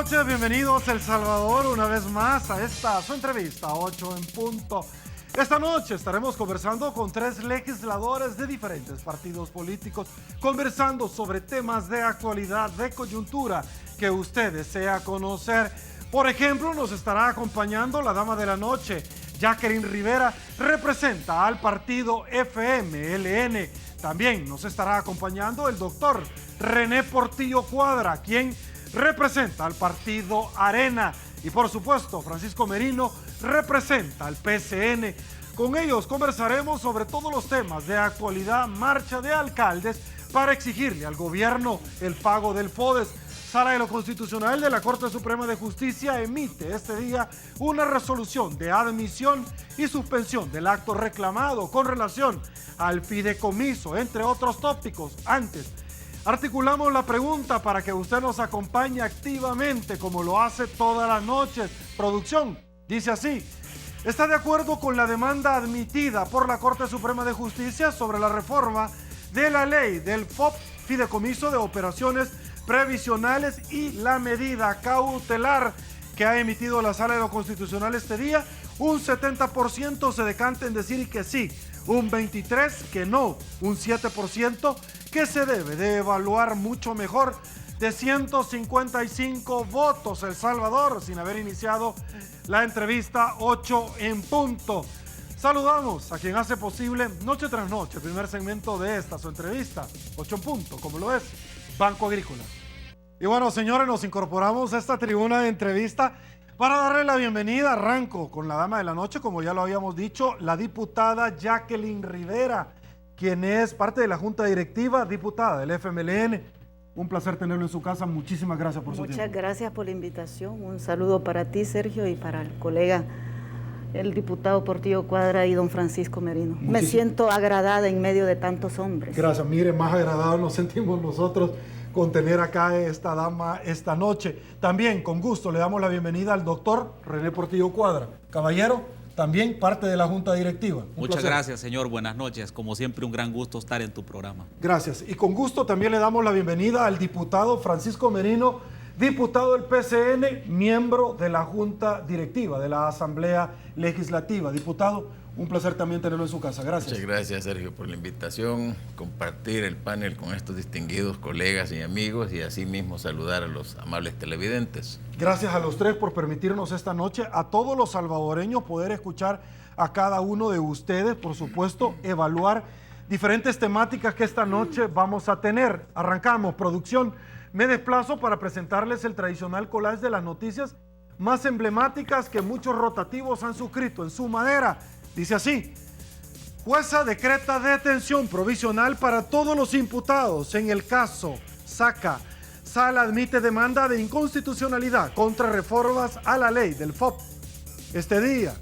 noches, bienvenidos El Salvador una vez más a esta su entrevista, 8 en punto. Esta noche estaremos conversando con 3 legisladores de diferentes partidos políticos, conversando sobre temas de actualidad, de coyuntura que usted desea conocer. Por ejemplo, nos estará acompañando la dama de la noche, Jacqueline Rivera, representa al partido FMLN. También nos estará acompañando el doctor René Portillo Cuadra, quien representa al partido Arena, y por supuesto Francisco Merino representa al PCN. Con ellos conversaremos sobre todos los temas de actualidad, marcha de alcaldes para exigirle al gobierno el pago del FODES. Sala de lo Constitucional de la Corte Suprema de Justicia emite este día una resolución de admisión y suspensión del acto reclamado con relación al fideicomiso, entre otros tópicos. Antes, articulamos la pregunta para que usted nos acompañe activamente, como lo hace todas las noches. Producción, dice así: ¿está de acuerdo con la demanda admitida por la Corte Suprema de Justicia sobre la reforma de la ley del FOP, fideicomiso de operaciones previsionales, y la medida cautelar que ha emitido la Sala de lo Constitucional este día? Un 70% se decanta en decir que sí, un 23% que no, un 7% que se debe de evaluar mucho mejor. De 155 votos, El Salvador, sin haber iniciado la entrevista, 8 en punto. Saludamos a quien hace posible noche tras noche el primer segmento de esta su entrevista, 8 en punto, como lo es Banco Agrícola. Y bueno, señores, nos incorporamos a esta tribuna de entrevista para darle la bienvenida. Arranco con la dama de la noche, como ya lo habíamos dicho, la diputada Jacqueline Rivera, quien es parte de la Junta Directiva, diputada del FMLN. Un placer tenerlo en su casa. Muchísimas gracias por su tiempo. Muchas gracias por la invitación. Un saludo para ti, Sergio, y para el colega, el diputado Portillo Cuadra y don Francisco Merino. Me siento agradada en medio de tantos hombres. Gracias. Mire, más agradados nos sentimos nosotros con tener acá esta dama esta noche. También, con gusto, le damos la bienvenida al doctor René Portillo Cuadra. Caballero, también parte de la Junta Directiva. Muchas gracias, señor. Buenas noches. Como siempre, un gran gusto estar en tu programa. Gracias. Y con gusto también le damos la bienvenida al diputado Francisco Merino, diputado del PCN, miembro de la Junta Directiva de la Asamblea Legislativa. Diputado, un placer también tenerlo en su casa. Gracias. Muchas gracias, Sergio, por la invitación, compartir el panel con estos distinguidos colegas y amigos, y asimismo saludar a los amables televidentes. Gracias a los tres por permitirnos esta noche, a todos los salvadoreños, poder escuchar a cada uno de ustedes, por supuesto, evaluar diferentes temáticas que esta noche vamos a tener. Arrancamos, producción. Me desplazo para presentarles el tradicional collage de las noticias más emblemáticas que muchos rotativos han suscrito en su madera. Dice así: jueza decreta detención provisional para todos los imputados en el caso Saca. Sala admite demanda de inconstitucionalidad contra reformas a la ley del FOP. Este día,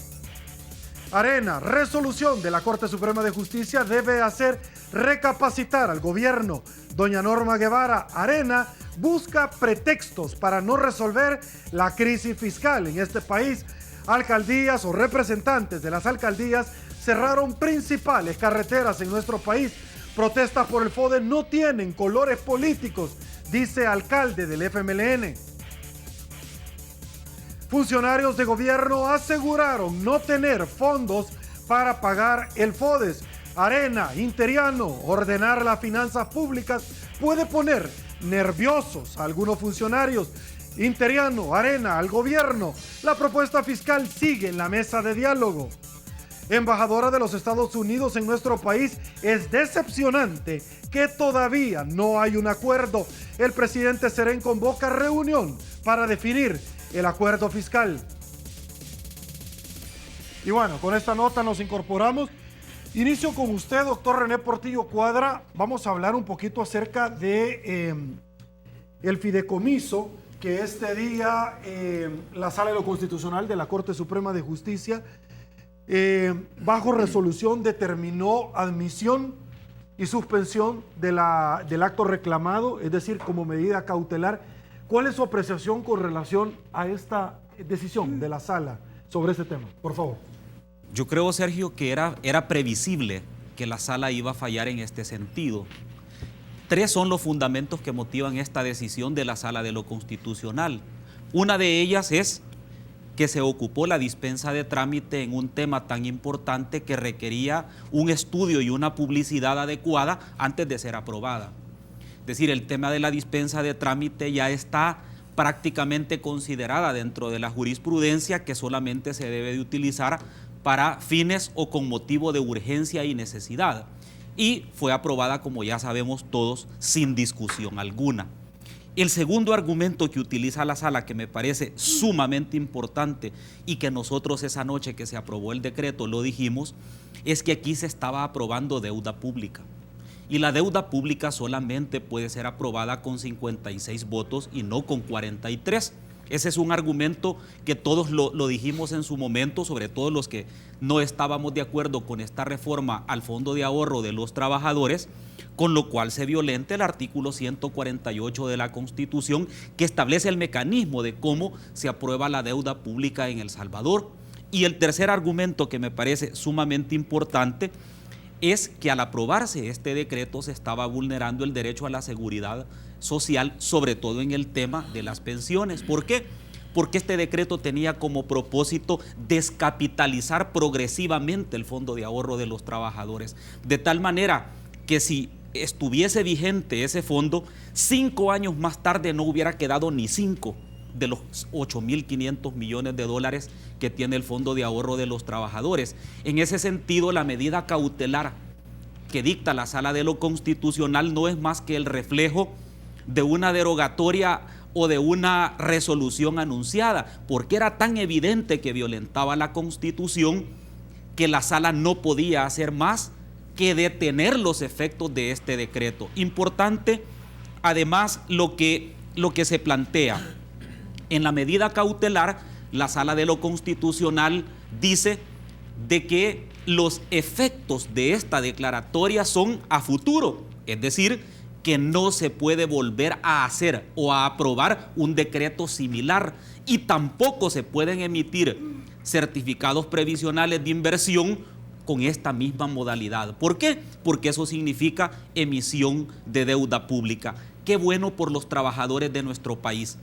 Arena, resolución de la Corte Suprema de Justicia debe hacer recapacitar al gobierno. Doña Norma Guevara, Arena busca pretextos para no resolver la crisis fiscal en este país. Alcaldías o representantes de las alcaldías cerraron principales carreteras en nuestro país. Protestas por el FODES no tienen colores políticos, dice alcalde del FMLN. Funcionarios de gobierno aseguraron no tener fondos para pagar el FODES. Arena, Interiano, ordenar las finanzas públicas puede poner nerviosos a algunos funcionarios. Interiano, Arena, al gobierno. La propuesta fiscal sigue en la mesa de diálogo. Embajadora de los Estados Unidos en nuestro país, es decepcionante que todavía no hay un acuerdo. El presidente Serén convoca reunión para definir el acuerdo fiscal. Y bueno, con esta nota nos incorporamos. Inicio con usted, doctor René Portillo Cuadra. Vamos a hablar un poquito acerca de el fideicomiso que este día la Sala de lo Constitucional de la Corte Suprema de Justicia, bajo resolución, determinó admisión y suspensión del acto reclamado, es decir, como medida cautelar. ¿Cuál es su apreciación con relación a esta decisión de la Sala sobre este tema? Por favor. Yo creo, Sergio, que era previsible que la Sala iba a fallar en este sentido. 3 son los fundamentos que motivan esta decisión de la Sala de lo Constitucional. Una de ellas es que se ocupó la dispensa de trámite en un tema tan importante que requería un estudio y una publicidad adecuada antes de ser aprobada. Es decir, el tema de la dispensa de trámite ya está prácticamente considerada dentro de la jurisprudencia que solamente se debe de utilizar para fines o con motivo de urgencia y necesidad. Y fue aprobada, como ya sabemos todos, sin discusión alguna. El segundo argumento que utiliza la sala, que me parece sumamente importante y que nosotros esa noche que se aprobó el decreto lo dijimos, es que aquí se estaba aprobando deuda pública. Y la deuda pública solamente puede ser aprobada con 56 votos y no con 43. Ese es un argumento que todos lo dijimos en su momento, sobre todo los que no estábamos de acuerdo con esta reforma al Fondo de Ahorro de los Trabajadores, con lo cual se violenta el artículo 148 de la Constitución, que establece el mecanismo de cómo se aprueba la deuda pública en El Salvador. Y el tercer argumento, que me parece sumamente importante, es que al aprobarse este decreto se estaba vulnerando el derecho a la seguridad social, sobre todo en el tema de las pensiones. ¿Por qué? Porque este decreto tenía como propósito descapitalizar progresivamente el Fondo de Ahorro de los Trabajadores, de tal manera que si estuviese vigente ese fondo, 5 años más tarde no hubiera quedado ni 5 de los 8.500 millones de dólares que tiene el Fondo de Ahorro de los Trabajadores. En ese sentido, la medida cautelar que dicta la Sala de lo Constitucional no es más que el reflejo de una derogatoria o de una resolución anunciada, porque era tan evidente que violentaba la Constitución que la Sala no podía hacer más que detener los efectos de este decreto. Importante, además, lo que se plantea. En la medida cautelar, la Sala de lo Constitucional dice de que los efectos de esta declaratoria son a futuro, es decir, que no se puede volver a hacer o a aprobar un decreto similar, y tampoco se pueden emitir certificados previsionales de inversión con esta misma modalidad. ¿Por qué? Porque eso significa emisión de deuda pública. Qué bueno por los trabajadores de nuestro país.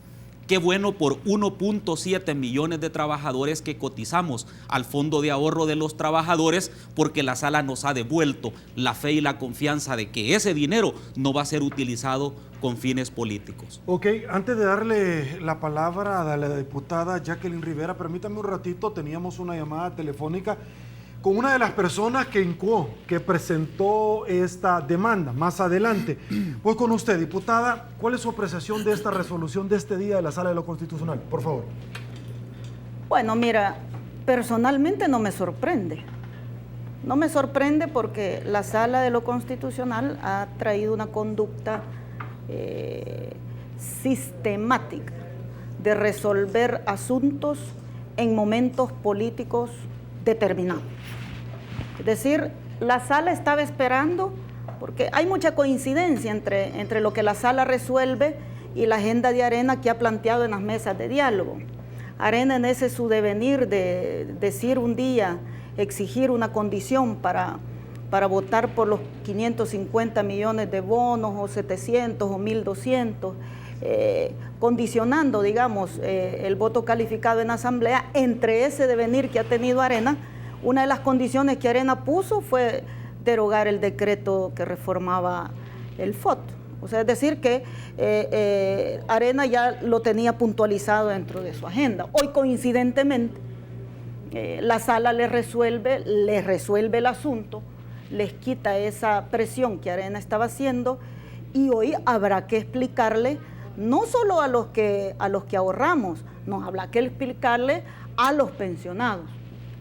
Qué bueno por 1.7 millones de trabajadores que cotizamos al Fondo de Ahorro de los Trabajadores, porque la Sala nos ha devuelto la fe y la confianza de que ese dinero no va a ser utilizado con fines políticos. Ok, antes de darle la palabra a la diputada Jacqueline Rivera, permítame un ratito, teníamos una llamada telefónica con una de las personas que presentó esta demanda. Más adelante voy con usted, diputada. ¿Cuál es su apreciación de esta resolución de este día de la Sala de lo Constitucional? Por favor. Bueno, mira, personalmente no me sorprende. No me sorprende porque la Sala de lo Constitucional ha traído una conducta sistemática de resolver asuntos en momentos políticos determinados. Es decir, la Sala estaba esperando, porque hay mucha coincidencia entre lo que la Sala resuelve y la agenda de Arena que ha planteado en las mesas de diálogo. Arena, en ese su devenir de decir un día, exigir una condición para votar por los 550 millones de bonos, o 700 o 1.200, condicionando, digamos, el voto calificado en asamblea. Entre ese devenir que ha tenido Arena, una de las condiciones que Arena puso fue derogar el decreto que reformaba el FOT. O sea, es decir que Arena ya lo tenía puntualizado dentro de su agenda. Hoy, coincidentemente, la Sala le resuelve el asunto, les quita esa presión que Arena estaba haciendo, y hoy habrá que explicarle no solo a los que ahorramos, nos habrá que explicarle a los pensionados.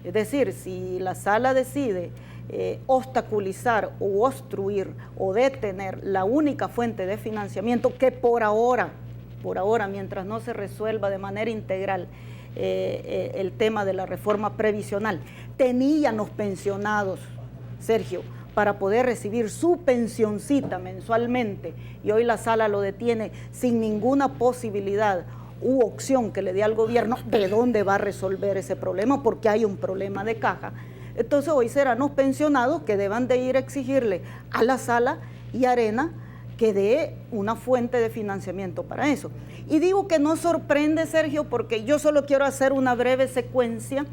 Es decir, si la Sala decide obstaculizar o obstruir o detener la única fuente de financiamiento que por ahora, mientras no se resuelva de manera integral el tema de la reforma previsional, tenían los pensionados, Sergio, para poder recibir su pensioncita mensualmente, y hoy la Sala lo detiene sin ninguna posibilidad u opción que le dé al gobierno de dónde va a resolver ese problema, porque hay un problema de caja. Entonces hoy serán los pensionados que deban de ir a exigirle a la Sala y Arena que dé una fuente de financiamiento para eso. Y digo que no sorprende, Sergio, porque yo solo quiero hacer una breve secuencia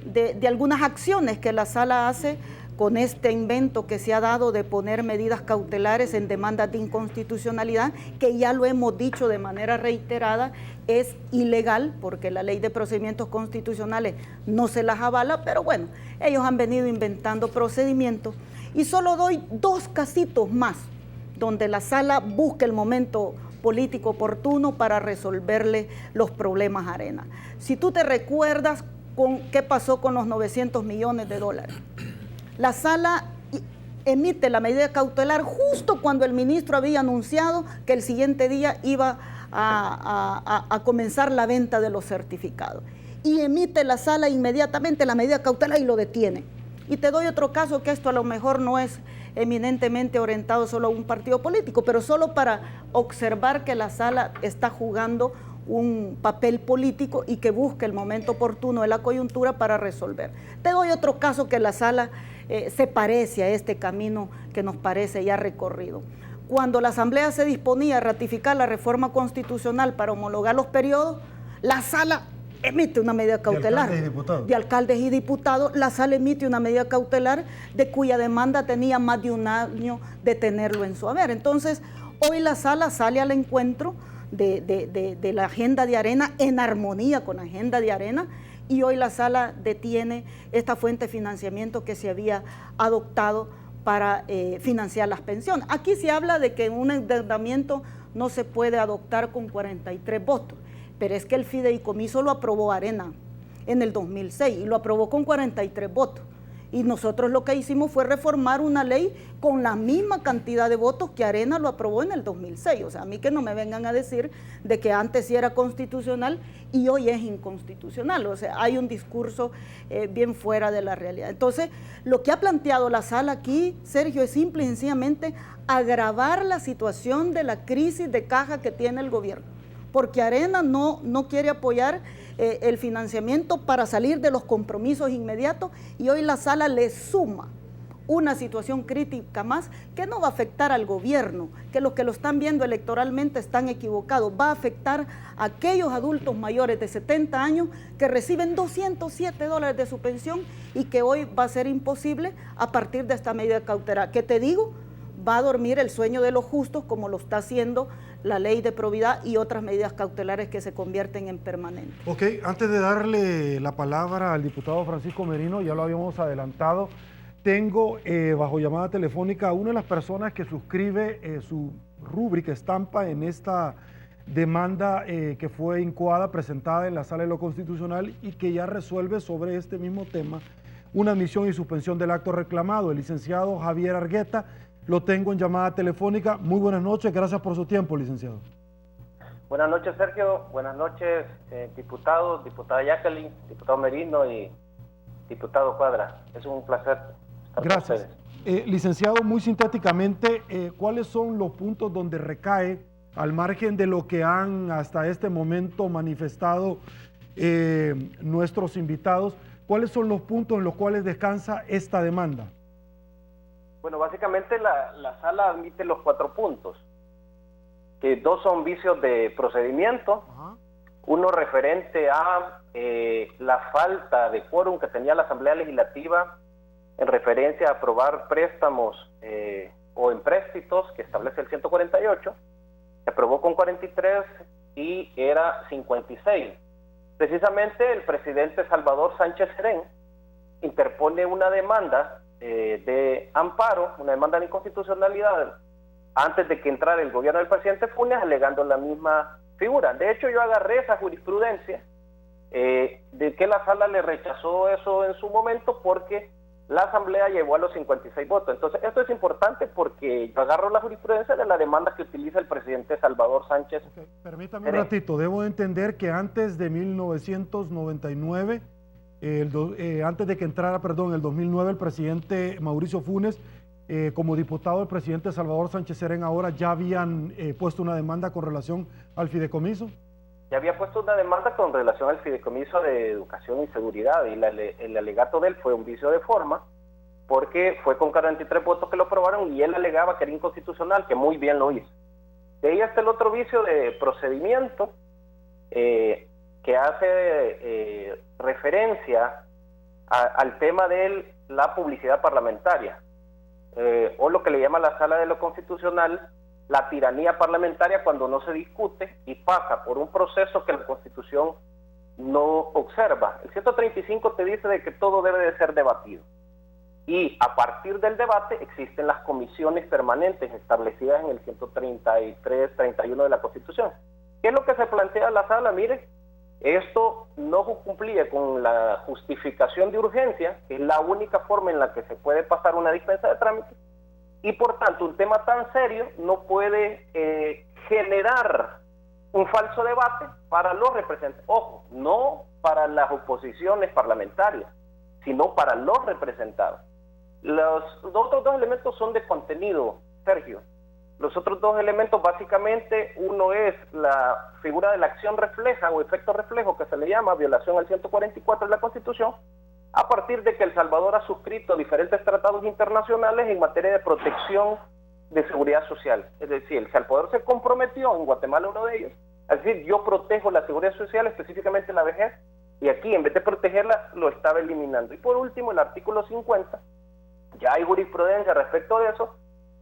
de algunas acciones que la Sala hace con este invento que se ha dado de poner medidas cautelares en demandas de inconstitucionalidad, que ya lo hemos dicho de manera reiterada, es ilegal, porque la ley de procedimientos constitucionales no se las avala, pero bueno, ellos han venido inventando procedimientos. Y solo doy 2 casitos más, donde la Sala busca el momento político oportuno para resolverle los problemas a Arena. Si tú te recuerdas con qué pasó con los 900 millones de dólares, la Sala emite la medida cautelar justo cuando el ministro había anunciado que el siguiente día iba a comenzar la venta de los certificados. Y emite la Sala inmediatamente la medida cautelar y lo detiene. Y te doy otro caso, que esto a lo mejor no es eminentemente orientado solo a un partido político, pero solo para observar que la Sala está jugando un papel político y que busca el momento oportuno de la coyuntura para resolver. Te doy otro caso que la Sala se parece a este camino que nos parece ya recorrido. Cuando la Asamblea se disponía a ratificar la reforma constitucional para homologar los periodos, la Sala emite una medida cautelar. De alcaldes y diputados, la Sala emite una medida cautelar de cuya demanda tenía más de un año de tenerlo en su haber. Entonces, hoy la Sala sale al encuentro de la agenda de Arena, en armonía con la agenda de Arena, y hoy la Sala detiene esta fuente de financiamiento que se había adoptado para financiar las pensiones. Aquí se habla de que un endeudamiento no se puede adoptar con 43 votos, pero es que el fideicomiso lo aprobó Arena en el 2006 y lo aprobó con 43 votos. Y nosotros lo que hicimos fue reformar una ley con la misma cantidad de votos que Arena lo aprobó en el 2006. O sea, a mí que no me vengan a decir de que antes sí era constitucional y hoy es inconstitucional. O sea, hay un discurso bien fuera de la realidad. Entonces, lo que ha planteado la Sala aquí, Sergio, es simple y sencillamente agravar la situación de la crisis de caja que tiene el gobierno. Porque Arena no quiere apoyar el financiamiento para salir de los compromisos inmediatos, y hoy la Sala le suma una situación crítica más que no va a afectar al gobierno, que los que lo están viendo electoralmente están equivocados, va a afectar a aquellos adultos mayores de 70 años que reciben $207 de su pensión y que hoy va a ser imposible a partir de esta medida cautelar. ¿Qué te digo? Va a dormir el sueño de los justos, como lo está haciendo la ley de probidad y otras medidas cautelares que se convierten en permanentes. Ok, antes de darle la palabra al diputado Francisco Merino, ya lo habíamos adelantado, tengo bajo llamada telefónica a una de las personas que suscribe su rúbrica, estampa en esta demanda que fue incoada, presentada en la Sala de lo Constitucional y que ya resuelve sobre este mismo tema una admisión y suspensión del acto reclamado, el licenciado Javier Argueta. Lo tengo en llamada telefónica. Muy buenas noches, gracias por su tiempo, licenciado. Buenas noches, Sergio. Buenas noches, diputados, diputada Jacqueline, diputado Merino y diputado Cuadra. Es un placer estar con ustedes. Licenciado, muy sintéticamente, ¿cuáles son los puntos donde recae, al margen de lo que han hasta este momento manifestado nuestros invitados, cuáles son los puntos en los cuales descansa esta demanda? Bueno, básicamente la Sala admite los 4 puntos, que 2 son vicios de procedimiento, uno referente a la falta de quórum que tenía la Asamblea Legislativa en referencia a aprobar préstamos o empréstitos que establece el 148, se aprobó con 43 y era 56. Precisamente el presidente Salvador Sánchez Serén interpone una demanda de amparo, una demanda de inconstitucionalidad antes de que entrara el gobierno del presidente Funes, alegando la misma figura. De hecho, yo agarré esa jurisprudencia de que la Sala le rechazó eso en su momento porque la Asamblea llegó a los 56 votos. Entonces, esto es importante porque yo agarro la jurisprudencia de la demanda que utiliza el presidente Salvador Sánchez. Okay. Permítame un ratito, debo entender que antes de 1999... antes de que entrara, el 2009, el presidente Mauricio Funes, como diputado del presidente Salvador Sánchez Serén, ahora ya habían puesto una demanda con relación al fideicomiso. Ya había puesto una demanda con relación al fideicomiso de educación y seguridad, y el alegato de él fue un vicio de forma, porque fue con 43 votos que lo aprobaron y él alegaba que era inconstitucional, que muy bien lo hizo. De ahí está el otro vicio de procedimiento que hace referencia al tema de la publicidad parlamentaria, o lo que le llama la Sala de lo Constitucional, la tiranía parlamentaria, cuando no se discute y pasa por un proceso que la Constitución no observa. El 135 te dice de que todo debe de ser debatido. Y a partir del debate existen las comisiones permanentes establecidas en el 133, 31 de la Constitución. ¿Qué es lo que se plantea la Sala? Mire, esto no cumplía con la justificación de urgencia, que es la única forma en la que se puede pasar una dispensa de trámite, y por tanto un tema tan serio no puede generar un falso debate para los representantes. Ojo, no para las oposiciones parlamentarias, sino para los representados. Los otros dos elementos son de contenido, Sergio. Los otros dos elementos, básicamente, uno es la figura de la acción refleja o efecto reflejo, que se le llama violación al 144 de la Constitución, a partir de que El Salvador ha suscrito diferentes tratados internacionales en materia de protección de seguridad social. Es decir, El Salvador se comprometió, en Guatemala uno de ellos, a decir, yo protejo la seguridad social, específicamente la vejez, y aquí, en vez de protegerla, lo estaba eliminando. Y por último, el artículo 50, ya hay jurisprudencia respecto de eso,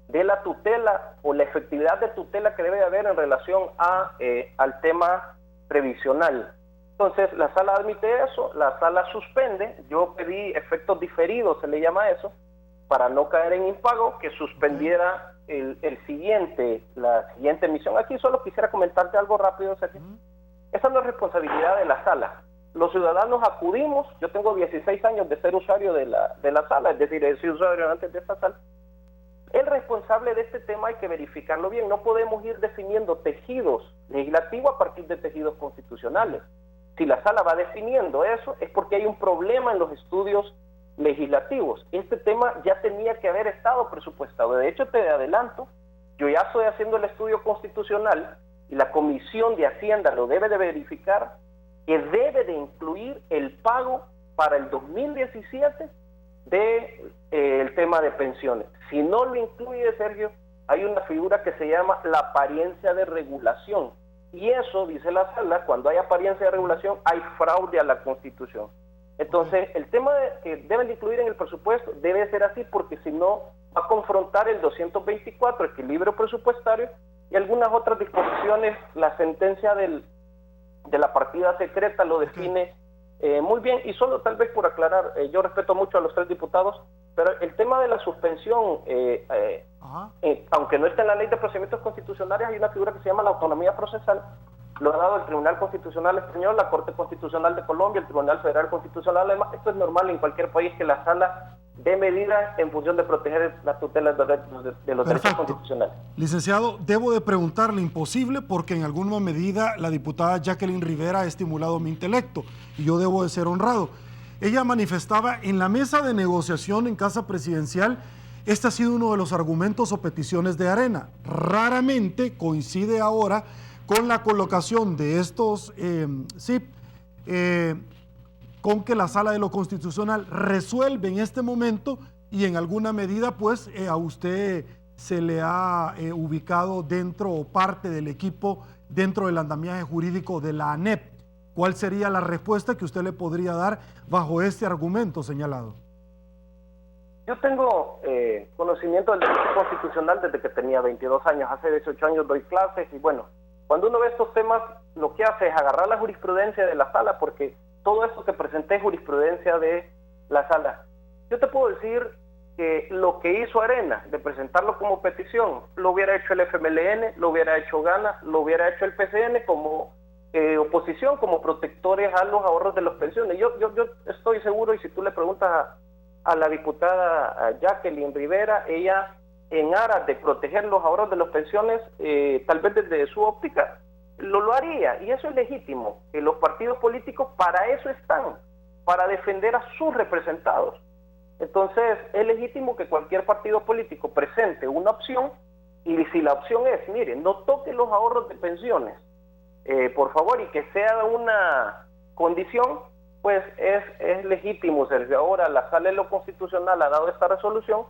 de la tutela o la efectividad de tutela que debe haber en relación al tema previsional. Entonces, la Sala admite eso, la Sala suspende. Yo pedí efectos diferidos, se le llama eso, para no caer en impago, que suspendiera la siguiente emisión. Aquí solo quisiera comentarte algo rápido, Sergio. Esa no es responsabilidad de la Sala. Los ciudadanos acudimos, yo tengo 16 años de ser usuario de la Sala, es decir, he sido usuario antes de esta Sala. El responsable de este tema hay que verificarlo bien. No podemos ir definiendo tejidos legislativos a partir de tejidos constitucionales. Si la Sala va definiendo eso, es porque hay un problema en los estudios legislativos. Este tema ya tenía que haber estado presupuestado. De hecho, te adelanto, yo ya estoy haciendo el estudio constitucional y la Comisión de Hacienda lo debe de verificar, que debe de incluir el pago para el 2017 del tema de pensiones. Si no lo incluye, Sergio, hay una figura que se llama la apariencia de regulación. Y eso, dice la Sala, cuando hay apariencia de regulación, hay fraude a la Constitución. Entonces, el tema que deben de incluir en el presupuesto debe ser así, porque si no, va a confrontar el 224, equilibrio presupuestario, y algunas otras disposiciones. La sentencia de la partida secreta lo define muy bien. Y solo tal vez por aclarar, yo respeto mucho a los 3 diputados, pero el tema de la suspensión, aunque no está en la Ley de Procedimientos Constitucionales, hay una figura que se llama la autonomía procesal. Lo ha dado el Tribunal Constitucional Español, la Corte Constitucional de Colombia, el Tribunal Federal Constitucional Alemán. Esto es normal en cualquier país, que la Sala dé medidas en función de proteger las tutelas de los derechos constitucionales. Licenciado, debo de preguntarle, imposible, porque en alguna medida la diputada Jacqueline Rivera ha estimulado mi intelecto y yo debo de ser honrado. Ella manifestaba en la mesa de negociación en Casa Presidencial, este ha sido uno de los argumentos o peticiones de Arena. Raramente coincide ahora con la colocación de estos con que la Sala de lo Constitucional resuelve en este momento, y en alguna medida pues a usted se le ha ubicado dentro o parte del equipo dentro del andamiaje jurídico de la ANEP. ¿Cuál sería la respuesta que usted le podría dar bajo este argumento señalado? Yo tengo conocimiento del derecho constitucional desde que tenía 22 años. Hace 18 años doy clases y bueno, cuando uno ve estos temas, lo que hace es agarrar la jurisprudencia de la Sala, porque todo esto que presenté es jurisprudencia de la Sala. Yo te puedo decir que lo que hizo Arena, de presentarlo como petición, lo hubiera hecho el FMLN, lo hubiera hecho Gana, lo hubiera hecho el PCN como oposición, como protectores a los ahorros de las pensiones. Yo estoy seguro, y si tú le preguntas a la diputada Jacqueline Rivera, ella, en aras de proteger los ahorros de las pensiones, tal vez desde su óptica, lo haría, y eso es legítimo. Los partidos políticos para eso están, para defender a sus representados. Entonces, es legítimo que cualquier partido político presente una opción, y si la opción es, mire, no toque los ahorros de pensiones, por favor, y que sea una condición, pues es legítimo, Sergio. Ahora la Sala de lo Constitucional ha dado esta resolución,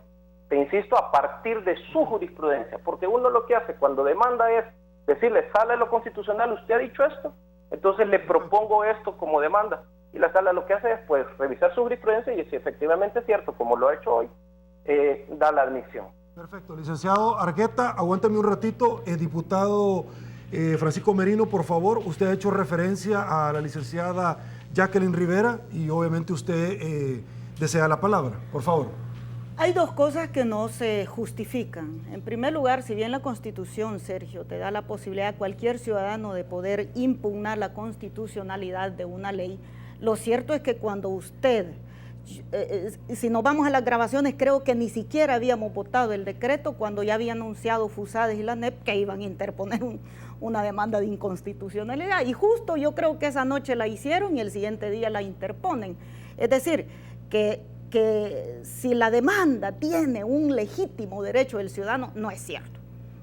te insisto, a partir de su jurisprudencia, porque uno lo que hace cuando demanda es decirle, Sala de lo Constitucional, usted ha dicho esto, entonces le propongo esto como demanda, y la Sala lo que hace es pues revisar su jurisprudencia y si efectivamente es cierto, como lo ha hecho hoy, da la admisión. Perfecto, licenciado Argueta, aguántame un ratito. Diputado Francisco Merino, por favor, usted ha hecho referencia a la licenciada Jacqueline Rivera y obviamente usted desea la palabra, por favor. Hay dos cosas que no se justifican. En primer lugar, si bien la Constitución, Sergio, te da la posibilidad a cualquier ciudadano de poder impugnar la constitucionalidad de una ley, lo cierto es que cuando usted, si nos vamos a las grabaciones, creo que ni siquiera habíamos votado el decreto cuando ya había anunciado FUSADES y la ANEP que iban a interponer una demanda de inconstitucionalidad. Y justo yo creo que esa noche la hicieron y el siguiente día la interponen. Es decir, que si la demanda tiene un legítimo derecho del ciudadano, no es cierto.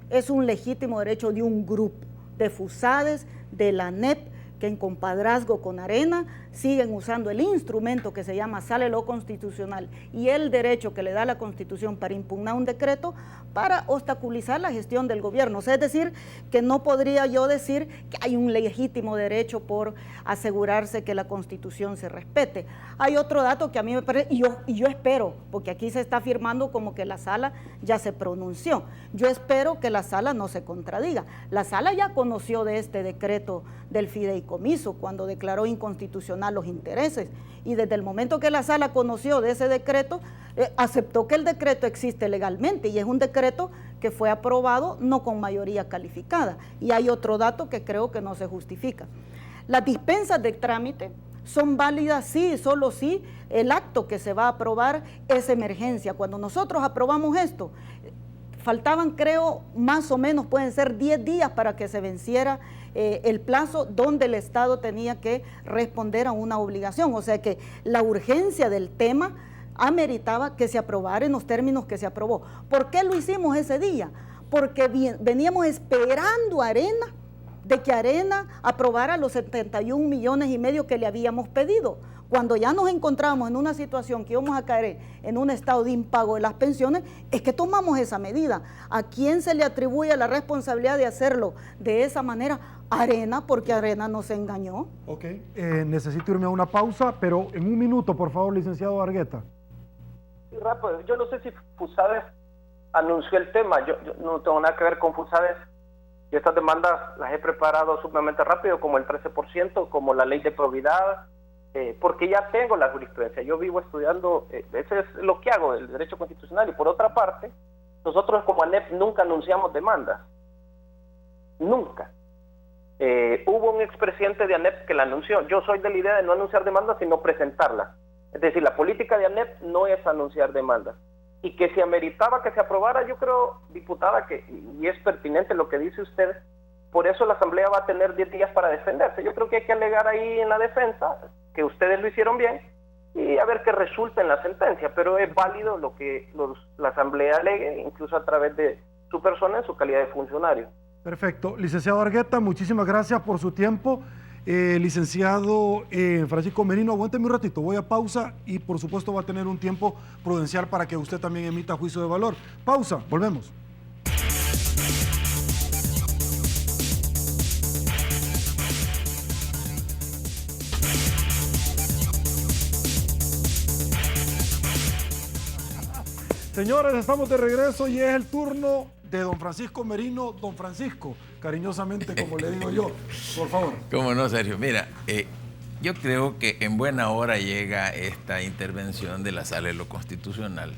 Es un legítimo derecho de un grupo, de FUSADES, de la ANEP, que en compadrazgo con Arena siguen usando el instrumento que se llama Sala de lo Constitucional y el derecho que le da la Constitución para impugnar un decreto para obstaculizar la gestión del gobierno. O sea, es decir, que no podría yo decir que hay un legítimo derecho por asegurarse que la Constitución se respete. Hay otro dato que a mí me parece, y yo espero, porque aquí se está afirmando como que la Sala ya se pronunció. Yo espero que la Sala no se contradiga. La Sala ya conoció de este decreto del fideicomiso cuando declaró inconstitucional los intereses, y desde el momento que la Sala conoció de ese decreto, aceptó que el decreto existe legalmente y es un decreto que fue aprobado no con mayoría calificada. Y hay otro dato que creo que no se justifica. Las dispensas de trámite son válidas sí, solo si el acto que se va a aprobar es emergencia. Cuando nosotros aprobamos esto, faltaban, creo, más o menos, pueden ser 10 días para que se venciera el plazo donde el Estado tenía que responder a una obligación. O sea que la urgencia del tema ameritaba que se aprobara en los términos que se aprobó. ¿Por qué lo hicimos ese día? Porque veníamos esperando a Arena, de que Arena aprobara los 71,5 millones que le habíamos pedido. Cuando ya nos encontramos en una situación que íbamos a caer en un estado de impago de las pensiones, es que tomamos esa medida. ¿A quién se le atribuye la responsabilidad de hacerlo de esa manera? Arena, porque Arena nos engañó. Ok, necesito irme a una pausa, pero en un minuto, por favor, licenciado Argueta. Sí, rápido. Yo no sé si FUSADES anunció el tema, yo no tengo nada que ver con FUSADES. Yo estas demandas las he preparado sumamente rápido, como el 13%, como la ley de probidad, porque ya tengo la jurisprudencia. Yo vivo estudiando, ese es lo que hago, el derecho constitucional. Y por otra parte, nosotros como ANEP nunca anunciamos demandas. Nunca. Hubo un expresidente de ANEP que la anunció. Yo soy de la idea de no anunciar demandas, sino presentarlas. Es decir, la política de ANEP no es anunciar demandas. Y que si ameritaba que se aprobara, yo creo, diputada, y es pertinente lo que dice usted, por eso la Asamblea va a tener 10 días para defenderse. Yo creo que hay que alegar ahí en la defensa que ustedes lo hicieron bien y a ver qué resulta en la sentencia, pero es válido lo que la Asamblea alegue, incluso a través de su persona en su calidad de funcionario. Perfecto. Licenciado Argueta, muchísimas gracias por su tiempo. Licenciado Francisco Merino, aguánteme un ratito, voy a pausa y por supuesto va a tener un tiempo prudencial para que usted también emita juicio de valor. Pausa, volvemos. Señores, estamos de regreso y es el turno de don Francisco Merino. Don Francisco, cariñosamente como le digo yo, por favor. Cómo no, Sergio. Mira, yo creo que en buena hora llega esta intervención de la Sala de lo Constitucional,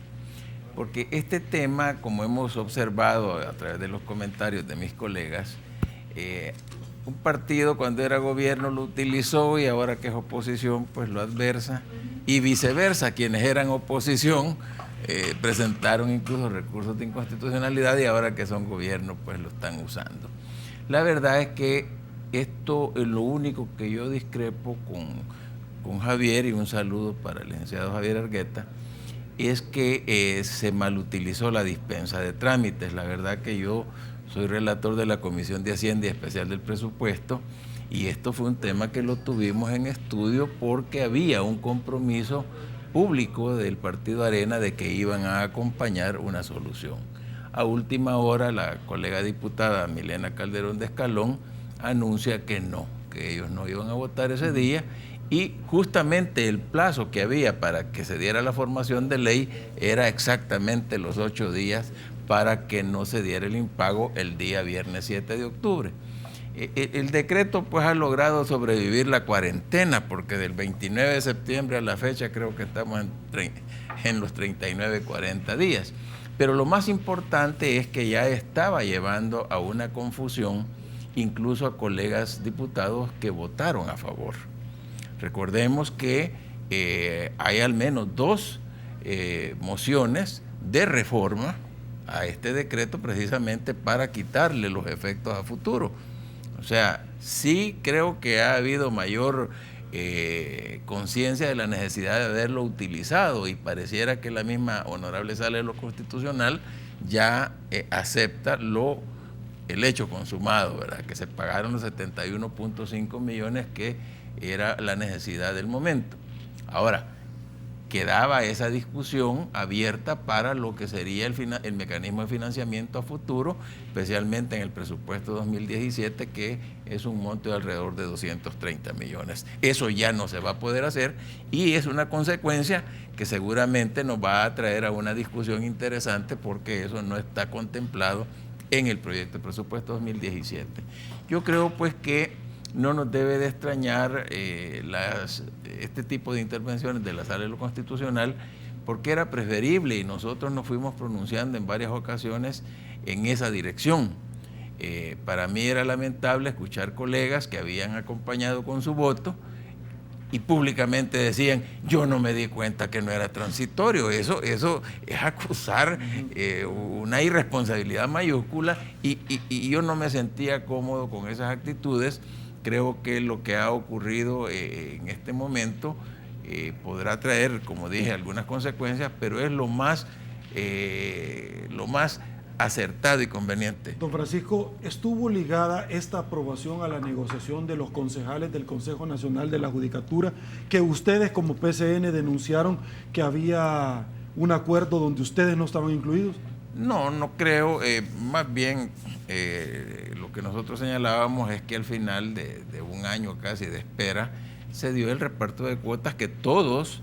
porque este tema, como hemos observado a través de los comentarios de mis colegas, un partido cuando era gobierno lo utilizó y ahora que es oposición pues lo adversa, y viceversa, quienes eran oposición presentaron incluso recursos de inconstitucionalidad y ahora que son gobierno pues lo están usando. La verdad es que esto es lo único que yo discrepo con Javier, y un saludo para el licenciado Javier Argueta, es que se malutilizó la dispensa de trámites. La verdad que yo soy relator de la Comisión de Hacienda y Especial del Presupuesto Y esto fue un tema que lo tuvimos en estudio porque había un compromiso público del Partido Arena de que iban a acompañar una solución. A última hora, la colega diputada Milena Calderón de Escalón anuncia que no, que ellos no iban a votar ese día, y justamente el plazo que había para que se diera la formación de ley era exactamente los 8 días para que no se diera el impago el día viernes 7 de octubre. El decreto pues ha logrado sobrevivir la cuarentena, porque del 29 de septiembre a la fecha creo que estamos en los 39, 40 días. Pero lo más importante es que ya estaba llevando a una confusión incluso a colegas diputados que votaron a favor. Recordemos que hay al menos 2 mociones de reforma a este decreto precisamente para quitarle los efectos a futuro. O sea, sí creo que ha habido mayor conciencia de la necesidad de haberlo utilizado, y pareciera que la misma honorable Sala de lo Constitucional ya acepta el hecho consumado, ¿verdad? Que se pagaron los 71.5 millones que era la necesidad del momento. Ahora, quedaba esa discusión abierta para lo que sería el mecanismo de financiamiento a futuro, especialmente en el presupuesto 2017, que es un monto de alrededor de 230 millones. Eso ya no se va a poder hacer, y es una consecuencia que seguramente nos va a traer a una discusión interesante, porque eso no está contemplado en el proyecto de presupuesto 2017. Yo creo pues que no nos debe de extrañar este tipo de intervenciones de la Sala de lo Constitucional, porque era preferible, y nosotros nos fuimos pronunciando en varias ocasiones en esa dirección. Para mí era lamentable escuchar colegas que habían acompañado con su voto y públicamente decían: yo no me di cuenta que no era transitorio. Eso es acusar una irresponsabilidad mayúscula, y yo no me sentía cómodo con esas actitudes. Creo que lo que ha ocurrido en este momento podrá traer, como dije, algunas consecuencias, pero es lo más acertado y conveniente. Don Francisco, ¿estuvo ligada esta aprobación a la negociación de los concejales del Consejo Nacional de la Judicatura, que ustedes como PCN denunciaron que había un acuerdo donde ustedes no estaban incluidos? No, no creo. Más bien lo que nosotros señalábamos es que al final de un año casi de espera se dio el reparto de cuotas que todos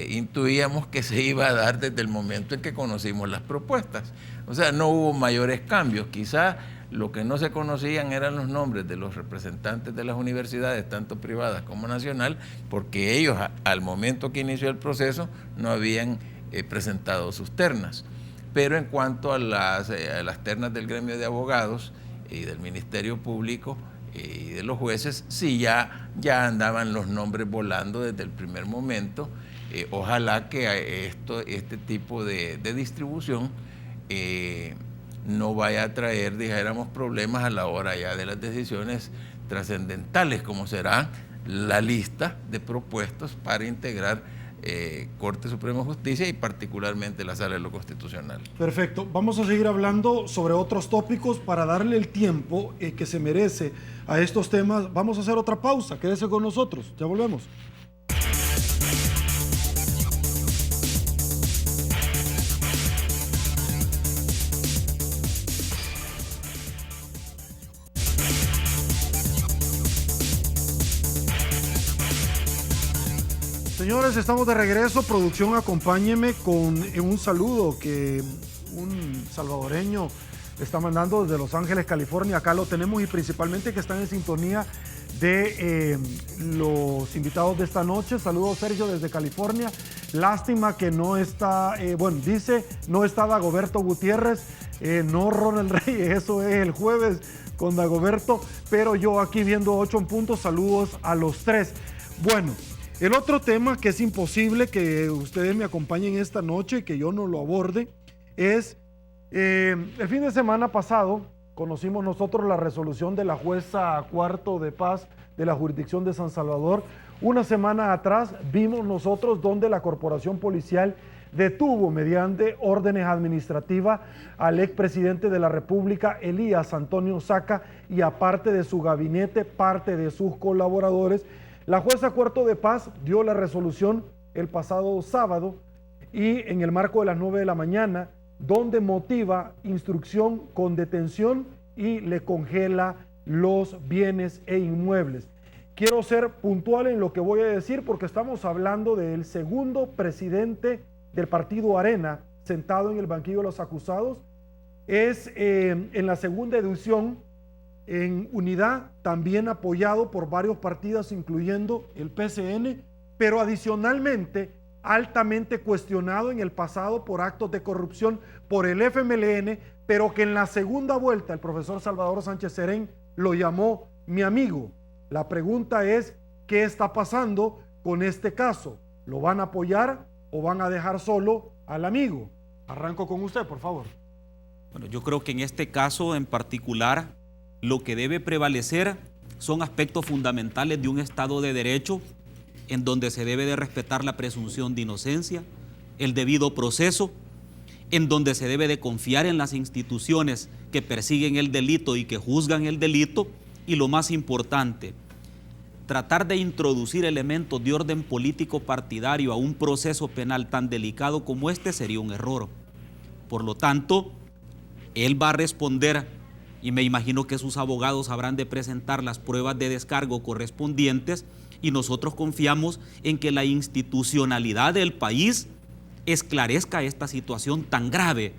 intuíamos que se iba a dar desde el momento en que conocimos las propuestas. O sea, no hubo mayores cambios. Quizá lo que no se conocían eran los nombres de los representantes de las universidades, tanto privadas como nacional, porque ellos al momento que inició el proceso no habían presentado sus ternas. Pero en cuanto a las ternas del gremio de abogados y del Ministerio Público y de los jueces, sí ya andaban los nombres volando desde el primer momento. Ojalá que este tipo de distribución no vaya a traer, dijéramos, problemas a la hora ya de las decisiones trascendentales, como será la lista de propuestos para integrar Corte Suprema de Justicia y particularmente la Sala de lo Constitucional. Perfecto. Vamos a seguir hablando sobre otros tópicos para darle el tiempo que se merece a estos temas. Vamos a hacer otra pausa. Quédese con nosotros. Ya volvemos. Señores, estamos de regreso. Producción, acompáñeme con un saludo que un salvadoreño está mandando desde Los Ángeles, California. Acá lo tenemos, y principalmente que están en sintonía de los invitados de esta noche. Saludos, Sergio, desde California. Lástima que no está, dice, no está Dagoberto Gutiérrez, no Ronald Reyes, eso es el jueves con Dagoberto, pero yo aquí viendo 8 en punto. Saludos a los 3. Bueno, el otro tema que es imposible que ustedes me acompañen esta noche y que yo no lo aborde es, el fin de semana pasado conocimos nosotros la resolución de la jueza cuarto de paz de la jurisdicción de San Salvador. Una semana atrás vimos nosotros donde la corporación policial detuvo mediante órdenes administrativas al expresidente de la República, Elías Antonio Saca, y aparte de su gabinete, parte de sus colaboradores. La jueza Cuarto de Paz dio la resolución el pasado sábado y en el marco de las 9 de la mañana, donde motiva instrucción con detención y le congela los bienes e inmuebles. Quiero ser puntual en lo que voy a decir porque estamos hablando del segundo presidente del partido Arena sentado en el banquillo de los acusados. Es en la segunda edición en unidad, también apoyado por varios partidos, incluyendo el PCN, pero adicionalmente altamente cuestionado en el pasado por actos de corrupción por el FMLN, pero que en la segunda vuelta el profesor Salvador Sánchez Serén lo llamó mi amigo. La pregunta es, ¿qué está pasando con este caso? ¿Lo van a apoyar o van a dejar solo al amigo? Arranco con usted, por favor. Bueno, yo creo que en este caso en particular, lo que debe prevalecer son aspectos fundamentales de un Estado de Derecho en donde se debe de respetar la presunción de inocencia, el debido proceso, en donde se debe de confiar en las instituciones que persiguen el delito y que juzgan el delito, y lo más importante, tratar de introducir elementos de orden político partidario a un proceso penal tan delicado como este sería un error. Por lo tanto, él va a responder, y me imagino que sus abogados habrán de presentar las pruebas de descargo correspondientes, y nosotros confiamos en que la institucionalidad del país esclarezca esta situación tan grave,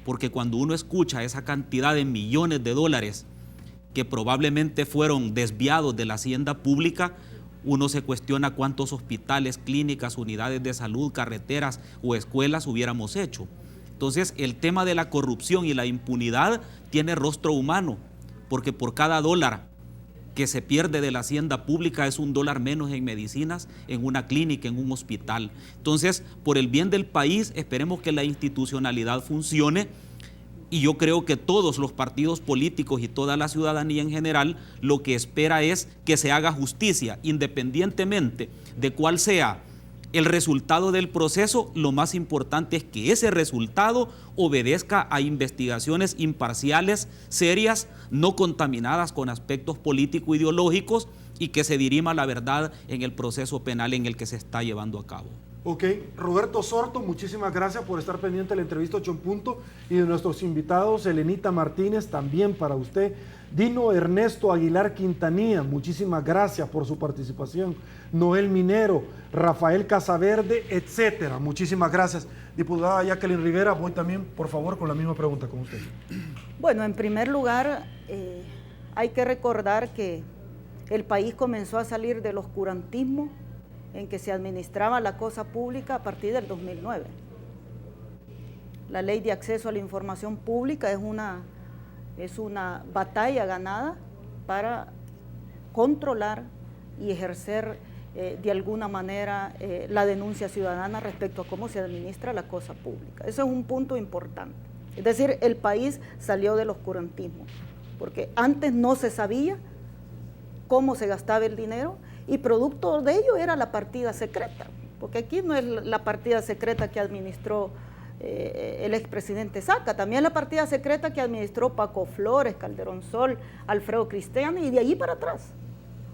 porque cuando uno escucha esa cantidad de millones de dólares que probablemente fueron desviados de la hacienda pública, uno se cuestiona cuántos hospitales, clínicas, unidades de salud, carreteras o escuelas hubiéramos hecho. Entonces, el tema de la corrupción y la impunidad tiene rostro humano, porque por cada dólar que se pierde de la hacienda pública es un dólar menos en medicinas, en una clínica, en un hospital. Entonces, por el bien del país, esperemos que la institucionalidad funcione, y yo creo que todos los partidos políticos y toda la ciudadanía en general lo que espera es que se haga justicia, independientemente de cuál sea el resultado del proceso. Lo más importante es que ese resultado obedezca a investigaciones imparciales, serias, no contaminadas con aspectos político-ideológicos, y que se dirima la verdad en el proceso penal en el que se está llevando a cabo. Ok, Roberto Sorto, muchísimas gracias por estar pendiente de la entrevista 8 en punto, y de nuestros invitados, Elenita Martínez, también para usted. Dino Ernesto Aguilar Quintanilla, muchísimas gracias por su participación. Noel Minero, Rafael Casaverde, etcétera. Muchísimas gracias. Diputada Jacqueline Rivera, voy también, por favor, con la misma pregunta con usted. Bueno, en primer lugar, hay que recordar que el país comenzó a salir del oscurantismo en que se administraba la cosa pública a partir del 2009. La ley de acceso a la información pública es una batalla ganada para controlar y ejercer de alguna manera la denuncia ciudadana respecto a cómo se administra la cosa pública. Ese es un punto importante. Es decir, el país salió del oscurantismo, porque antes no se sabía cómo se gastaba el dinero, y producto de ello era la partida secreta, porque aquí no es la partida secreta que administró el expresidente Saca, también la partida secreta que administró Paco Flores, Calderón Sol, Alfredo Cristiano, y de allí para atrás.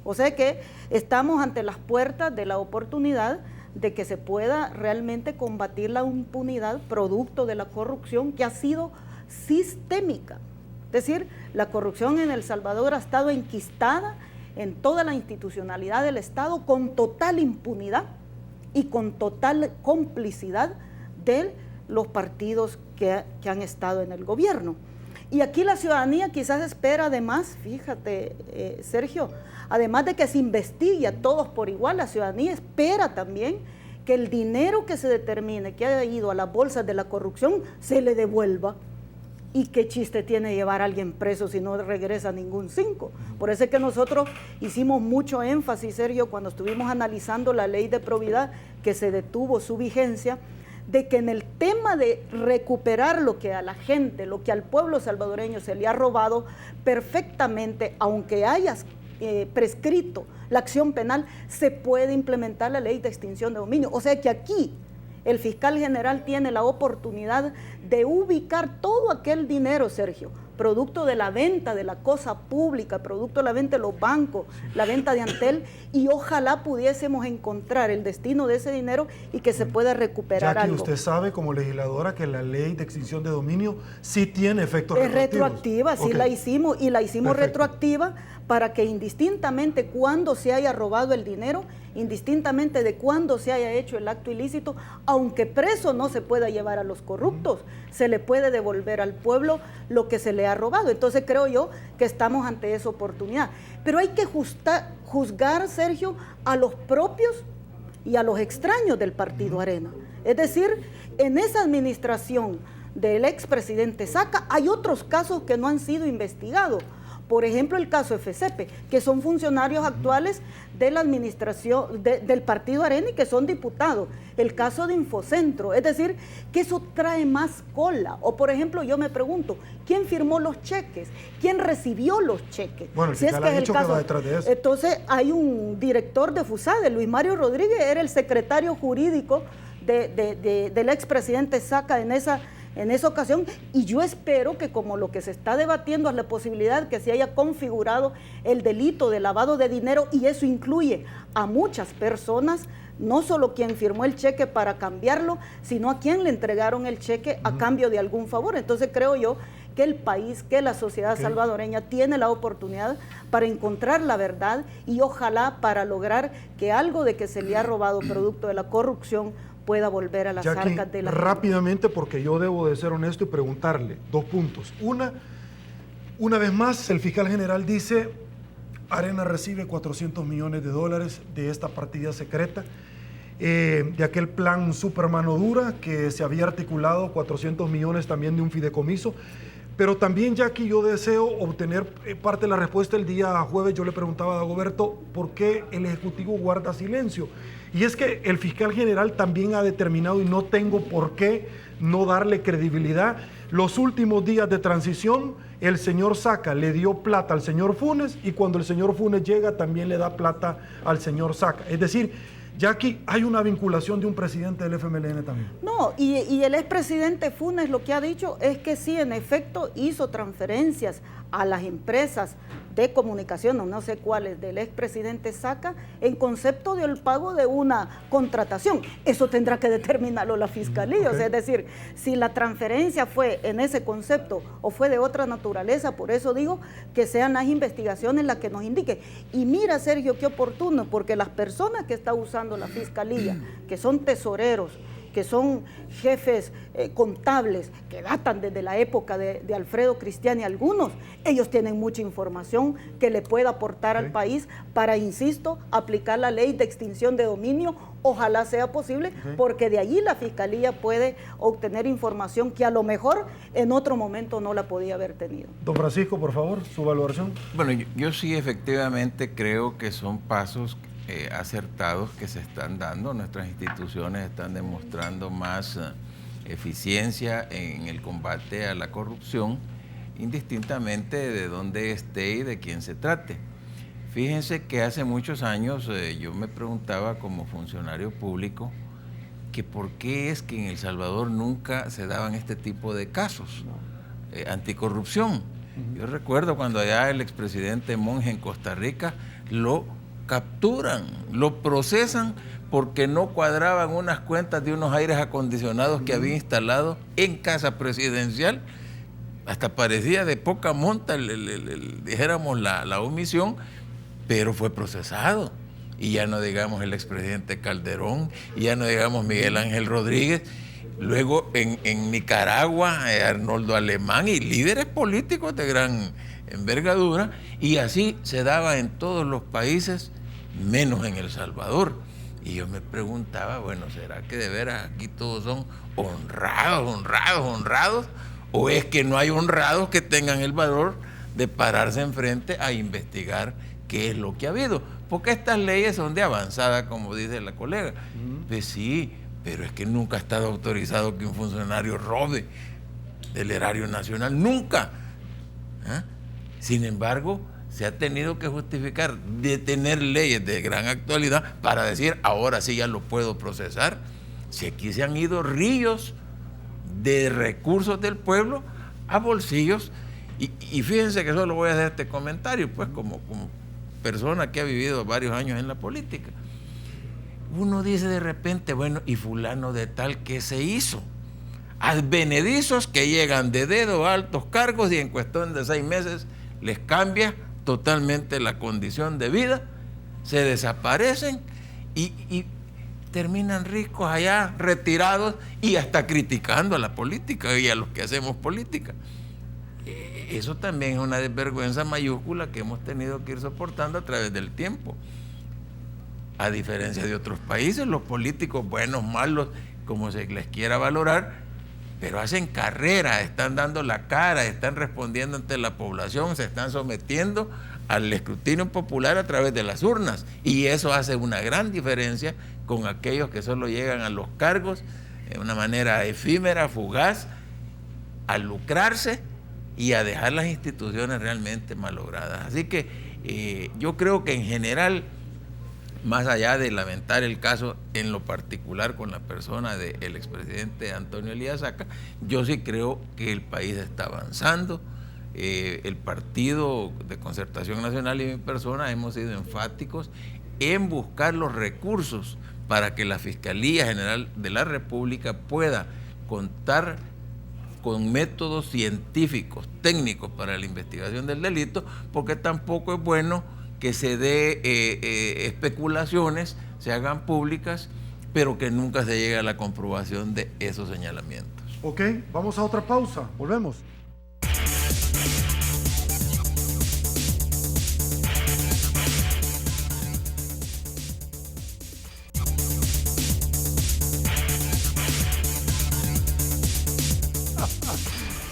O sea que estamos ante las puertas de la oportunidad de que se pueda realmente combatir la impunidad producto de la corrupción que ha sido sistémica. Es decir, la corrupción en El Salvador ha estado enquistada en toda la institucionalidad del Estado, con total impunidad y con total complicidad de los partidos que han estado en el gobierno. Y aquí la ciudadanía quizás espera además, fíjate Sergio, además de que se investigue a todos por igual, la ciudadanía espera también que el dinero que se determine que haya ido a las bolsas de la corrupción se le devuelva. ¿Y qué chiste tiene llevar a alguien preso si no regresa ningún 5? Por eso es que nosotros hicimos mucho énfasis, Sergio, cuando estuvimos analizando la ley de probidad, que se detuvo su vigencia, de que en el tema de recuperar lo que a la gente, lo que al pueblo salvadoreño se le ha robado, perfectamente, aunque hayas prescrito la acción penal, se puede implementar la ley de extinción de dominio. O sea que aquí el fiscal general tiene la oportunidad de ubicar todo aquel dinero, Sergio, producto de la venta de la cosa pública, producto de la venta de los bancos, la venta de Antel, y ojalá pudiésemos encontrar el destino de ese dinero y que se pueda recuperar Jackie, algo. usted sabe como legisladora que la ley de extinción de dominio sí tiene efectos Es retroactivos. retroactiva, sí Ok. la hicimos, y la hicimos Perfecto. retroactiva para que indistintamente cuando se haya robado el dinero, indistintamente de cuándo se haya hecho el acto ilícito, aunque preso no se pueda llevar a los corruptos, se le puede devolver al pueblo lo que se le ha robado. Entonces creo yo que estamos ante esa oportunidad. Pero hay que juzgar, Sergio, a los propios y a los extraños del Partido Arena. Es decir, en esa administración del expresidente Saca hay otros casos que no han sido investigados. Por ejemplo, el caso FCP, que son funcionarios actuales de la administración del Partido Arena y que son diputados. El caso de Infocentro, es decir, que eso trae más cola. O por ejemplo, yo me pregunto, ¿quién firmó los cheques? ¿Quién recibió los cheques? Bueno, el fiscal ha dicho que va detrás de eso. Entonces, hay un director de FUSADE, Luis Mario Rodríguez, era el secretario jurídico del expresidente Saca en esa ocasión, y yo espero que, como lo que se está debatiendo es la posibilidad que se haya configurado el delito de lavado de dinero, y eso incluye a muchas personas, no solo quien firmó el cheque para cambiarlo, sino a quien le entregaron el cheque a cambio de algún favor. Entonces creo yo que el país, que la sociedad salvadoreña tiene la oportunidad para encontrar la verdad, y ojalá para lograr que algo de que se le ha robado producto de la corrupción pueda volver a las Jackie, arcas de la rápidamente, porque yo debo de ser honesto y preguntarle 2 puntos. Una vez más, el fiscal general dice, Arena recibe $400 millones de esta partida secreta, de aquel plan super mano dura que se había articulado, 400 millones también de un fideicomiso. Pero también, Jackie, yo deseo obtener parte de la respuesta. El día jueves yo le preguntaba a Dagoberto por qué el Ejecutivo guarda silencio. Y es que el fiscal general también ha determinado, y no tengo por qué no darle credibilidad, los últimos días de transición, el señor Saca le dio plata al señor Funes, y cuando el señor Funes llega también le da plata al señor Saca. Es decir, Jackie, hay una vinculación de un presidente del FMLN también. No, y el expresidente Funes lo que ha dicho es que sí, en efecto, hizo transferencias a las empresas de comunicación, no sé cuáles, del expresidente Saca, en concepto del pago de una contratación. Eso tendrá que determinarlo la Fiscalía. O sea, es decir, si la transferencia fue en ese concepto o fue de otra naturaleza, por eso digo que sean las investigaciones las que nos indiquen. Y mira, Sergio, qué oportuno, porque las personas que está usando la Fiscalía, que son tesoreros, que son jefes contables, que datan desde la época de Alfredo Cristiani, algunos, ellos tienen mucha información que le pueda aportar al país para, insisto, aplicar la ley de extinción de dominio, ojalá sea posible, porque de allí la Fiscalía puede obtener información que a lo mejor en otro momento no la podía haber tenido. Don Francisco, por favor, su valoración. Bueno, yo sí efectivamente creo que son pasos acertados que se están dando. Nuestras instituciones están demostrando más eficiencia en el combate a la corrupción, indistintamente de dónde esté y de quién se trate. Fíjense que hace muchos años yo me preguntaba como funcionario público que por qué es que en El Salvador nunca se daban este tipo de casos anticorrupción. Yo recuerdo cuando allá el expresidente Monge en Costa Rica lo capturan, lo procesan porque no cuadraban unas cuentas de unos aires acondicionados que había instalado en casa presidencial. Hasta parecía de poca monta, dijéramos, la omisión, pero fue procesado. Y ya no digamos el expresidente Calderón, y ya no digamos Miguel Ángel Rodríguez. Luego en Nicaragua, Arnoldo Alemán y líderes políticos de gran envergadura, y así se daba en todos los países, menos en El Salvador. Y yo me preguntaba, bueno, ¿será que de veras aquí todos son honrados? ¿O es que no hay honrados que tengan el valor de pararse enfrente a investigar qué es lo que ha habido? Porque estas leyes son de avanzada, como dice la colega. Pues sí, pero es que nunca ha estado autorizado que un funcionario robe del erario nacional, nunca. Sin embargo, se ha tenido que justificar de tener leyes de gran actualidad para decir, ahora sí ya lo puedo procesar. Si aquí se han ido ríos de recursos del pueblo a bolsillos, y fíjense que solo voy a hacer este comentario, pues como persona que ha vivido varios años en la política. Uno dice de repente, bueno, ¿y fulano de tal qué se hizo? Advenedizos que llegan de dedo a altos cargos y en cuestión de 6 meses les cambia totalmente la condición de vida, se desaparecen y terminan ricos allá, retirados y hasta criticando a la política y a los que hacemos política. Eso también es una desvergüenza mayúscula que hemos tenido que ir soportando a través del tiempo. A diferencia de otros países, los políticos, buenos, malos, como se les quiera valorar, pero hacen carrera, están dando la cara, están respondiendo ante la población, se están sometiendo al escrutinio popular a través de las urnas, y eso hace una gran diferencia con aquellos que solo llegan a los cargos de una manera efímera, fugaz, a lucrarse y a dejar las instituciones realmente malogradas. Así que yo creo que en general, más allá de lamentar el caso en lo particular con la persona del expresidente Antonio Elías Saca, yo sí creo que el país está avanzando. El Partido de Concertación Nacional y mi persona hemos sido enfáticos en buscar los recursos para que la Fiscalía General de la República pueda contar con métodos científicos, técnicos para la investigación del delito, porque tampoco es bueno que se dé especulaciones, se hagan públicas, pero que nunca se llegue a la comprobación de esos señalamientos. Ok, vamos a otra pausa, volvemos.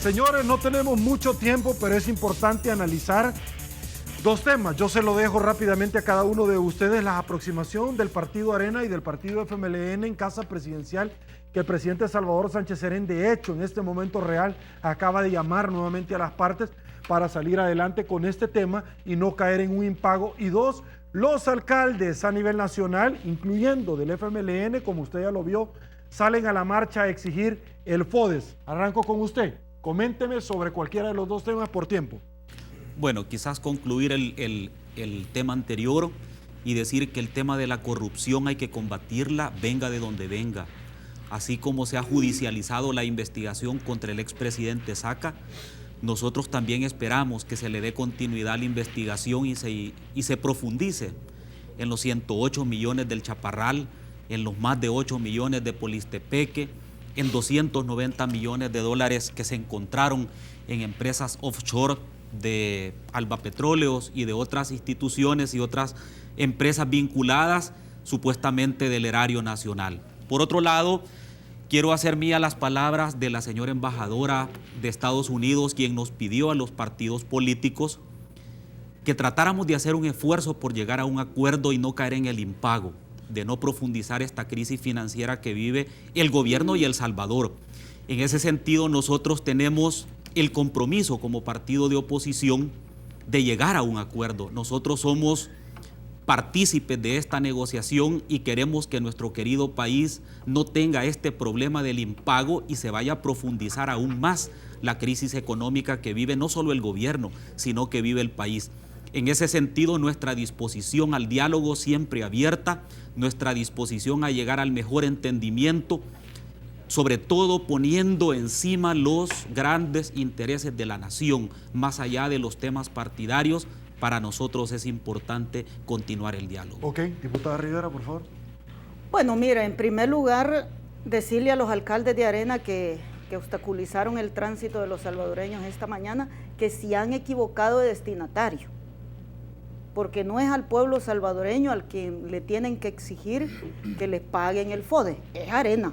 Señores, no tenemos mucho tiempo, pero es importante analizar 2 temas. Yo se lo dejo rápidamente a cada uno de ustedes: la aproximación del Partido Arena y del Partido FMLN en Casa Presidencial, que el presidente Salvador Sánchez Serén, de hecho, en este momento real, acaba de llamar nuevamente a las partes para salir adelante con este tema y no caer en un impago. Y 2, los alcaldes a nivel nacional, incluyendo del FMLN, como usted ya lo vio, salen a la marcha a exigir el FODES. Arranco con usted. Coménteme sobre cualquiera de los 2 temas por tiempo. Bueno, quizás concluir el tema anterior y decir que el tema de la corrupción hay que combatirla, venga de donde venga. Así como se ha judicializado la investigación contra el expresidente Saca, nosotros también esperamos que se le dé continuidad a la investigación y se profundice en los 108 millones del Chaparral, en los más de 8 millones de Polistepeque, en 290 millones de dólares que se encontraron en empresas offshore de Alba Petróleos y de otras instituciones y otras empresas vinculadas supuestamente del erario nacional. Por otro lado, quiero hacer mía las palabras de la señora embajadora de Estados Unidos, quien nos pidió a los partidos políticos que tratáramos de hacer un esfuerzo por llegar a un acuerdo y no caer en el impago, de no profundizar esta crisis financiera que vive el gobierno y El Salvador. En ese sentido, nosotros tenemos el compromiso como partido de oposición de llegar a un acuerdo. Nosotros somos partícipes de esta negociación y queremos que nuestro querido país no tenga este problema del impago y se vaya a profundizar aún más la crisis económica que vive no solo el gobierno, sino que vive el país. En ese sentido, nuestra disposición al diálogo siempre abierta, nuestra disposición a llegar al mejor entendimiento, sobre todo poniendo encima los grandes intereses de la nación, más allá de los temas partidarios. Para nosotros es importante continuar el diálogo. Ok, diputada Rivera, por favor. Bueno, mira, en primer lugar, decirle a los alcaldes de Arena que obstaculizaron el tránsito de los salvadoreños esta mañana, que se han equivocado de destinatario, porque no es al pueblo salvadoreño al que le tienen que exigir que les paguen el FODES, es Arena.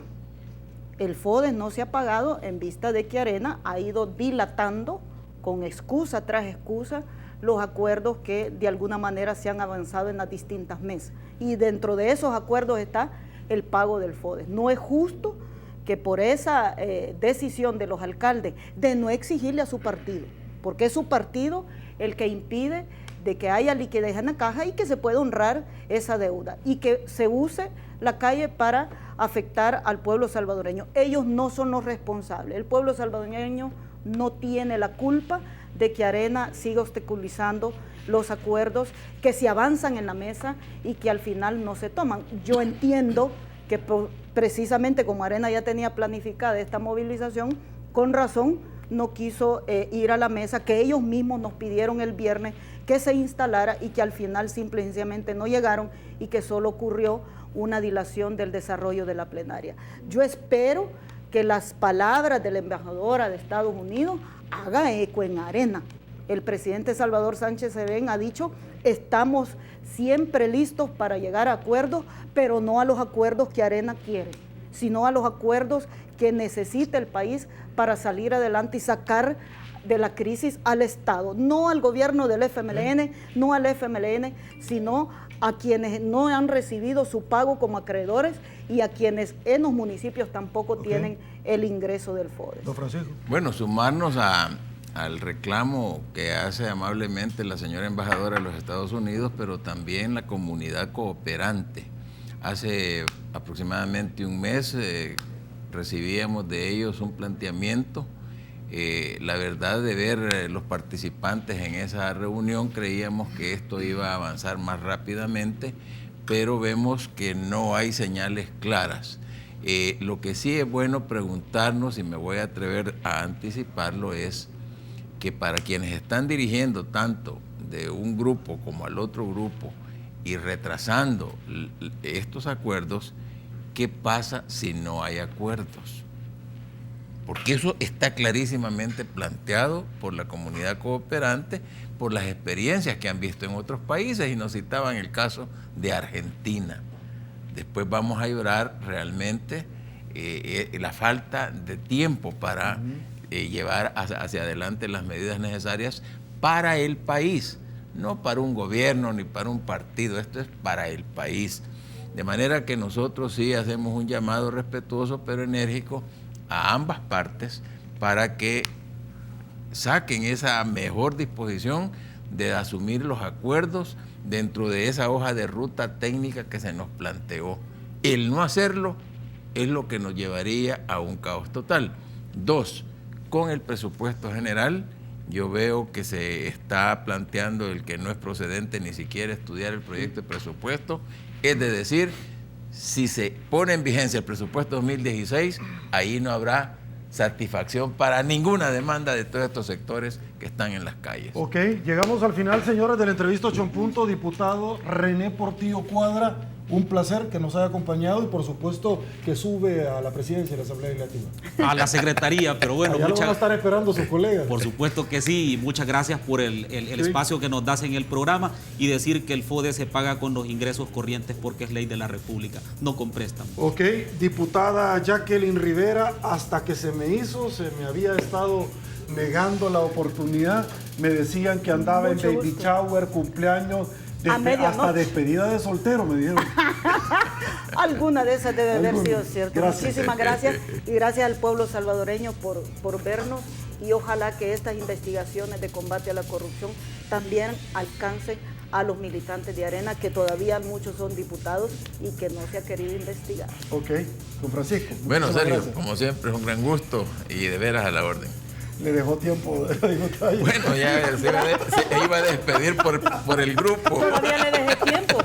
El FODES no se ha pagado en vista de que Arena ha ido dilatando con excusa tras excusa los acuerdos que de alguna manera se han avanzado en las distintas mesas. Y dentro de esos acuerdos está el pago del FODES. No es justo que por esa decisión de los alcaldes de no exigirle a su partido, porque es su partido el que impide de que haya liquidez en la caja y que se pueda honrar esa deuda y que se use la calle para afectar al pueblo salvadoreño. Ellos no son los responsables. El pueblo salvadoreño no tiene la culpa de que Arena siga obstaculizando los acuerdos que se avanzan en la mesa y que al final no se toman. Yo entiendo que precisamente como Arena ya tenía planificada esta movilización, con razón no quiso ir a la mesa que ellos mismos nos pidieron el viernes que se instalara y que al final simple y sencillamente no llegaron y que solo ocurrió una dilación del desarrollo de la plenaria. Yo espero que las palabras de la embajadora de Estados Unidos hagan eco en Arena. El presidente Salvador Sánchez Serén ha dicho, estamos siempre listos para llegar a acuerdos, pero no a los acuerdos que Arena quiere, sino a los acuerdos que necesita el país para salir adelante y sacar de la crisis al Estado, no al gobierno del FMLN, no al FMLN, sino a quienes no han recibido su pago como acreedores y a quienes en los municipios tampoco tienen el ingreso del FODES. Don Francisco. Bueno, sumarnos al reclamo que hace amablemente la señora embajadora de los Estados Unidos, pero también la comunidad cooperante. Hace aproximadamente un mes recibíamos de ellos un planteamiento. La verdad, de ver los participantes en esa reunión, creíamos que esto iba a avanzar más rápidamente, pero vemos que no hay señales claras. Lo que sí es bueno preguntarnos, y me voy a atrever a anticiparlo, es que para quienes están dirigiendo tanto de un grupo como al otro grupo y retrasando estos acuerdos, ¿qué pasa si no hay acuerdos? Porque eso está clarísimamente planteado por la comunidad cooperante, por las experiencias que han visto en otros países, y nos citaban el caso de Argentina. Después vamos a llorar realmente la falta de tiempo para llevar hacia adelante las medidas necesarias para el país, no para un gobierno ni para un partido, esto es para el país. De manera que nosotros sí hacemos un llamado respetuoso pero enérgico a ambas partes para que saquen esa mejor disposición de asumir los acuerdos dentro de esa hoja de ruta técnica que se nos planteó. El no hacerlo es lo que nos llevaría a un caos total. 2, con el presupuesto general, yo veo que se está planteando el que no es procedente ni siquiera estudiar el proyecto de presupuesto, es de decir, si se pone en vigencia el presupuesto 2016, ahí no habrá satisfacción para ninguna demanda de todos estos sectores que están en las calles. Ok, llegamos al final, señores, de la entrevista 8 en punto. Diputado René Portillo Cuadra, un placer que nos haya acompañado y por supuesto que sube a la presidencia de la Asamblea Legislativa. A la secretaría, pero bueno, ya lo van a estar esperando sus colegas. Por supuesto que sí, y muchas gracias por el espacio que nos das en el programa y decir que el FODE se paga con los ingresos corrientes porque es ley de la República, no con préstamos. Ok, diputada Jacqueline Rivera, hasta que se me había estado negando la oportunidad, me decían que andaba en baby shower, cumpleaños, hasta despedida de soltero, me dijeron. Alguna de esas debe haber sido cierta. Muchísimas gracias y gracias al pueblo salvadoreño por vernos y ojalá que estas investigaciones de combate a la corrupción también alcancen a los militantes de Arena, que todavía muchos son diputados y que no se ha querido investigar. Ok, don Francisco. Bueno, Sergio, como siempre es un gran gusto y de veras a la orden. Le dejó tiempo de la diputada. Bueno, ya se iba a despedir por el grupo. Todavía le dejé tiempo,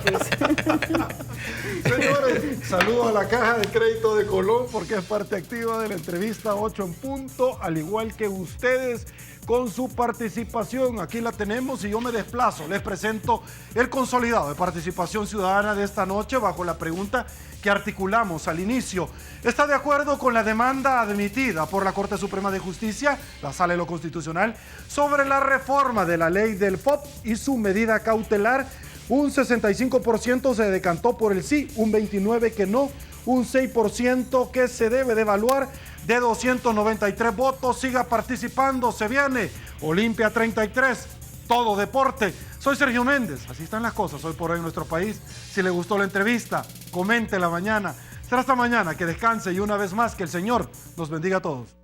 Señores, saludos a la Caja de Crédito de Colón porque es parte activa de la entrevista 8 en punto, al igual que ustedes con su participación. Aquí la tenemos y yo me desplazo. Les presento el consolidado de participación ciudadana de esta noche bajo la pregunta que articulamos al inicio. ¿Está de acuerdo con la demanda admitida por la Corte Suprema de Justicia, la Sala de lo Constitucional, sobre la reforma de la ley del FOP y su medida cautelar? Un 65% se decantó por el sí, un 29% que no, un 6% que se debe de evaluar. De 293 votos, siga participando, se viene Olimpia 33, todo deporte. Soy Sergio Méndez, así están las cosas hoy por hoy en nuestro país. Si le gustó la entrevista, comente la mañana. Será hasta mañana, que descanse y una vez más que el Señor nos bendiga a todos.